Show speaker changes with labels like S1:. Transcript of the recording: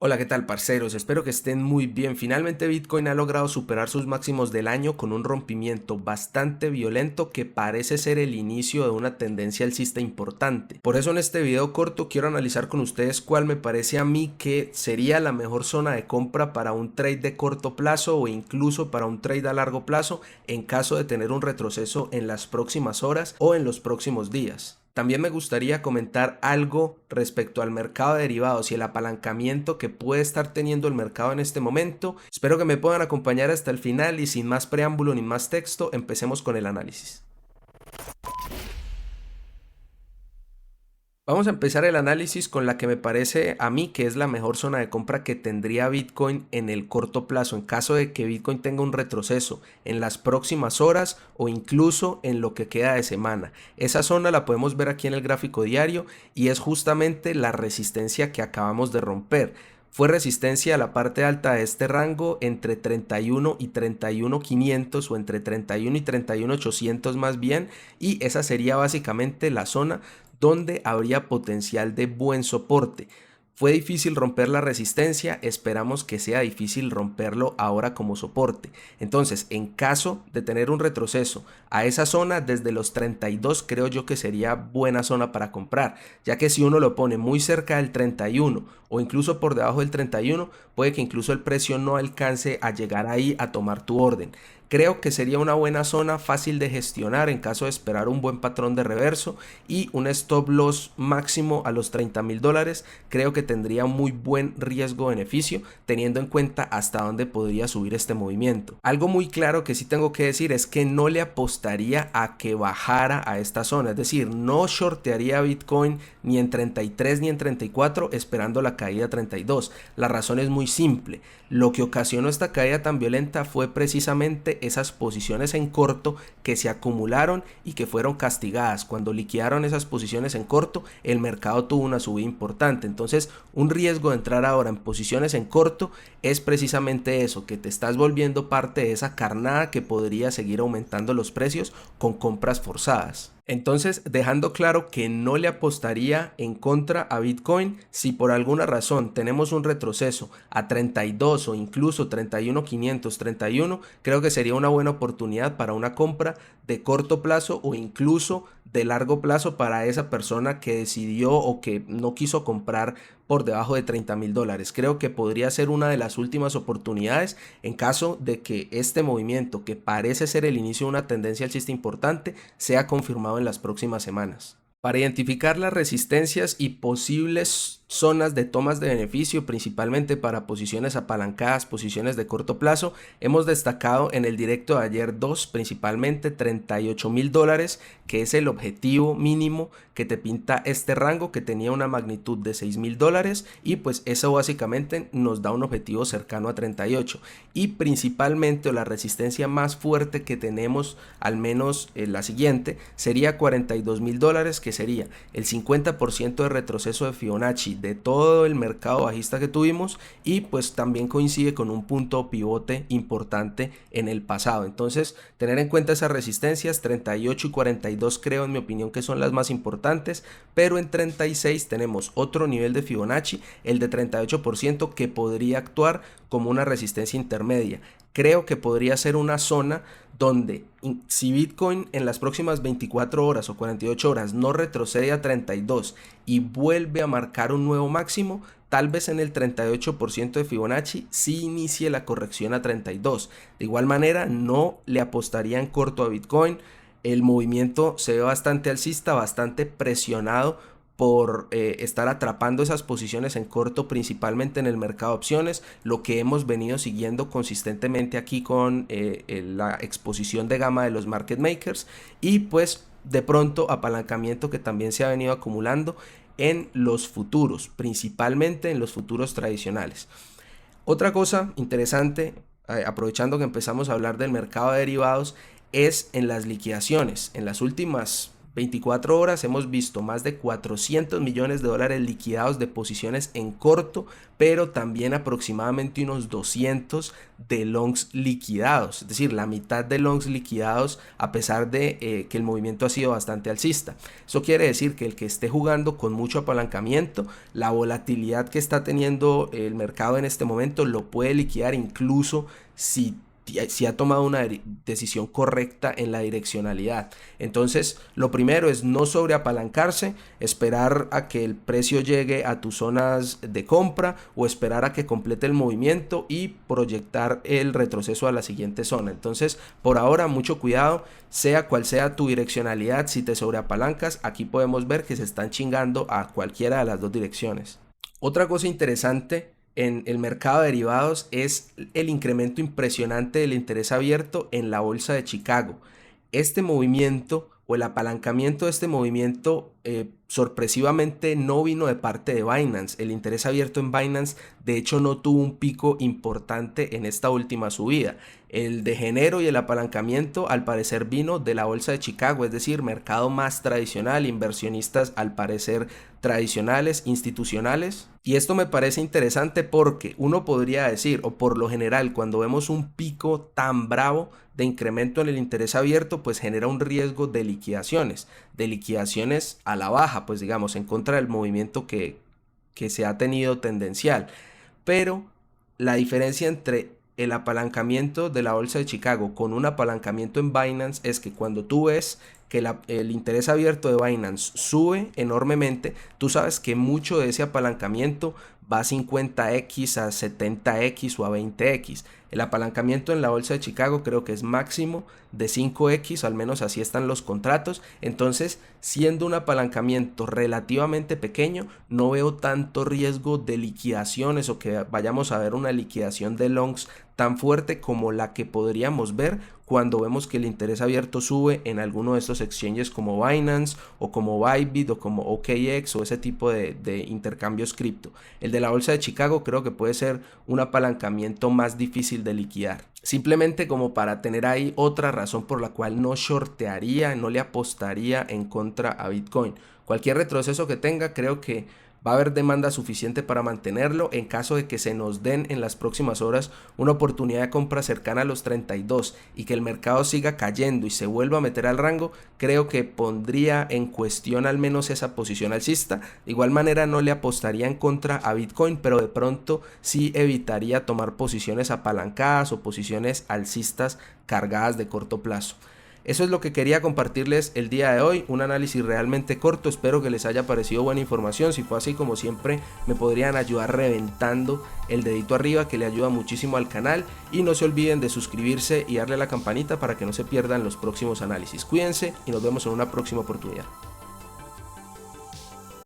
S1: Hola, ¿qué tal, parceros? Espero que estén muy bien. Finalmente Bitcoin ha logrado superar sus máximos del año con un rompimiento bastante violento que parece ser el inicio de una tendencia alcista importante. Por eso en este video corto quiero analizar con ustedes cuál me parece a mí que sería la mejor zona de compra para un trade de corto plazo o incluso para un trade a largo plazo en caso de tener un retroceso en las próximas horas o en los próximos días. También me gustaría comentar algo respecto al mercado de derivados y el apalancamiento que puede estar teniendo el mercado en este momento. Espero que me puedan acompañar hasta el final y sin más preámbulo ni más texto, empecemos con el análisis. Vamos a empezar el análisis con la que me parece a mí que es la mejor zona de compra que tendría Bitcoin en el corto plazo, en caso de que Bitcoin tenga un retroceso en las próximas horas o incluso en lo que queda de semana. Esa zona la podemos ver aquí en el gráfico diario y es justamente la resistencia que acabamos de romper. Fue resistencia a la parte alta de este rango entre 31 y 31.500 o entre 31 y 31.800 más bien, y esa sería básicamente la zona donde habría potencial de buen soporte. Fue difícil romper la resistencia, esperamos que sea difícil romperlo ahora como soporte. Entonces, en caso de tener un retroceso a esa zona desde los 32, creo yo que sería buena zona para comprar, ya que si uno lo pone muy cerca del 31 o incluso por debajo del 31, puede que incluso el precio no alcance a llegar ahí a tomar tu orden. Creo que sería una buena zona fácil de gestionar en caso de esperar un buen patrón de reverso y un stop loss máximo a los $30,000. Creo que tendría muy buen riesgo-beneficio teniendo en cuenta hasta dónde podría subir este movimiento. Algo muy claro que sí tengo que decir es que no le apostaría a que bajara a esta zona, es decir, no shortearía Bitcoin ni en 33 ni en 34 esperando la caída a 32. La razón es muy simple. Lo que ocasionó esta caída tan violenta fue precisamente esas posiciones en corto que se acumularon y que fueron castigadas. Cuando liquidaron esas posiciones en corto, el mercado tuvo una subida importante. Entonces, un riesgo de entrar ahora en posiciones en corto es precisamente eso, que te estás volviendo parte de esa carnada que podría seguir aumentando los precios con compras forzadas. Entonces, dejando claro que no le apostaría en contra a Bitcoin si por alguna razón tenemos un retroceso a 32 o incluso 31.531, creo que sería una buena oportunidad para una compra de corto plazo o incluso de largo plazo para esa persona que decidió o que no quiso comprar por debajo de $30,000. Creo que podría ser una de las últimas oportunidades en caso de que este movimiento, que parece ser el inicio de una tendencia alcista importante, sea confirmado en las próximas semanas. Para identificar las resistencias y posibles zonas de tomas de beneficio, principalmente para posiciones apalancadas, posiciones de corto plazo, hemos destacado en el directo de ayer dos, principalmente $38,000, que es el objetivo mínimo que te pinta este rango, que tenía una magnitud de $6,000, y pues eso básicamente nos da un objetivo cercano a 38. Y principalmente la resistencia más fuerte que tenemos, al menos la siguiente, sería $42,000, que sería el 50% de retroceso de Fibonacci de todo el mercado bajista que tuvimos, y pues también coincide con un punto pivote importante en el pasado. Entonces, tener en cuenta esas resistencias 38 y 42 creo en mi opinión que son las más importantes, pero en 36 tenemos otro nivel de Fibonacci, el de 38%, que podría actuar como una resistencia intermedia. Creo que podría ser una zona donde si Bitcoin en las próximas 24 horas o 48 horas no retrocede a 32 y vuelve a marcar un nuevo máximo, tal vez en el 38% de Fibonacci sí inicie la corrección a 32. De igual manera, no le apostaría en corto a Bitcoin. El movimiento se ve bastante alcista, bastante presionado por estar atrapando esas posiciones en corto, principalmente en el mercado de opciones, lo que hemos venido siguiendo consistentemente aquí con la exposición de gama de los market makers, y pues de pronto apalancamiento que también se ha venido acumulando en los futuros, principalmente en los futuros tradicionales. Otra cosa interesante, aprovechando que empezamos a hablar del mercado de derivados, es en las liquidaciones. En las últimas 24 horas hemos visto más de 400 millones de dólares liquidados de posiciones en corto, pero también aproximadamente unos 200 de longs liquidados, es decir, la mitad de longs liquidados a pesar de que el movimiento ha sido bastante alcista. Eso quiere decir que el que esté jugando con mucho apalancamiento, la volatilidad que está teniendo el mercado en este momento lo puede liquidar incluso si ha tomado una decisión correcta en la direccionalidad. Entonces, lo primero es no sobreapalancarse, esperar a que el precio llegue a tus zonas de compra o esperar a que complete el movimiento y proyectar el retroceso a la siguiente zona. Entonces, por ahora, mucho cuidado, sea cual sea tu direccionalidad. Si te sobreapalancas, aquí podemos ver que se están chingando a cualquiera de las dos direcciones. Otra cosa interesante en el mercado de derivados es el incremento impresionante del interés abierto en la bolsa de Chicago. Este movimiento o el apalancamiento de este movimiento sorpresivamente no vino de parte de Binance. El interés abierto en Binance de hecho no tuvo un pico importante en esta última subida. El de enero y el apalancamiento al parecer vino de la bolsa de Chicago, es decir, mercado más tradicional, inversionistas al parecer tradicionales, institucionales. Y esto me parece interesante porque uno podría decir, o por lo general, cuando vemos un pico tan bravo de incremento en el interés abierto, pues genera un riesgo de liquidaciones a la baja, pues digamos, en contra del movimiento que se ha tenido tendencial. Pero la diferencia entre el apalancamiento de la bolsa de Chicago con un apalancamiento en Binance es que cuando tú ves que el interés abierto de Binance sube enormemente, tú sabes que mucho de ese apalancamiento va a 50x, a 70x o a 20x. El apalancamiento en la bolsa de Chicago creo que es máximo de 5x, al menos así están los contratos. Entonces, siendo un apalancamiento relativamente pequeño, no veo tanto riesgo de liquidaciones o que vayamos a ver una liquidación de longs tan fuerte como la que podríamos ver cuando vemos que el interés abierto sube en alguno de estos exchanges como Binance o como Bybit o como OKX o ese tipo de intercambios cripto. El de la bolsa de Chicago creo que puede ser un apalancamiento más difícil de liquidar. Simplemente como para tener ahí otra razón por la cual no shortearía, no le apostaría en contra a Bitcoin. Cualquier retroceso que tenga, creo que va a haber demanda suficiente para mantenerlo. En caso de que se nos den en las próximas horas una oportunidad de compra cercana a los 32 y que el mercado siga cayendo y se vuelva a meter al rango, creo que pondría en cuestión al menos esa posición alcista. De igual manera no le apostaría en contra a Bitcoin, pero de pronto sí evitaría tomar posiciones apalancadas o posiciones alcistas cargadas de corto plazo. Eso es lo que quería compartirles el día de hoy, un análisis realmente corto, espero que les haya parecido buena información. Si fue así, como siempre, me podrían ayudar reventando el dedito arriba, que le ayuda muchísimo al canal, y no se olviden de suscribirse y darle a la campanita para que no se pierdan los próximos análisis. Cuídense y nos vemos en una próxima oportunidad.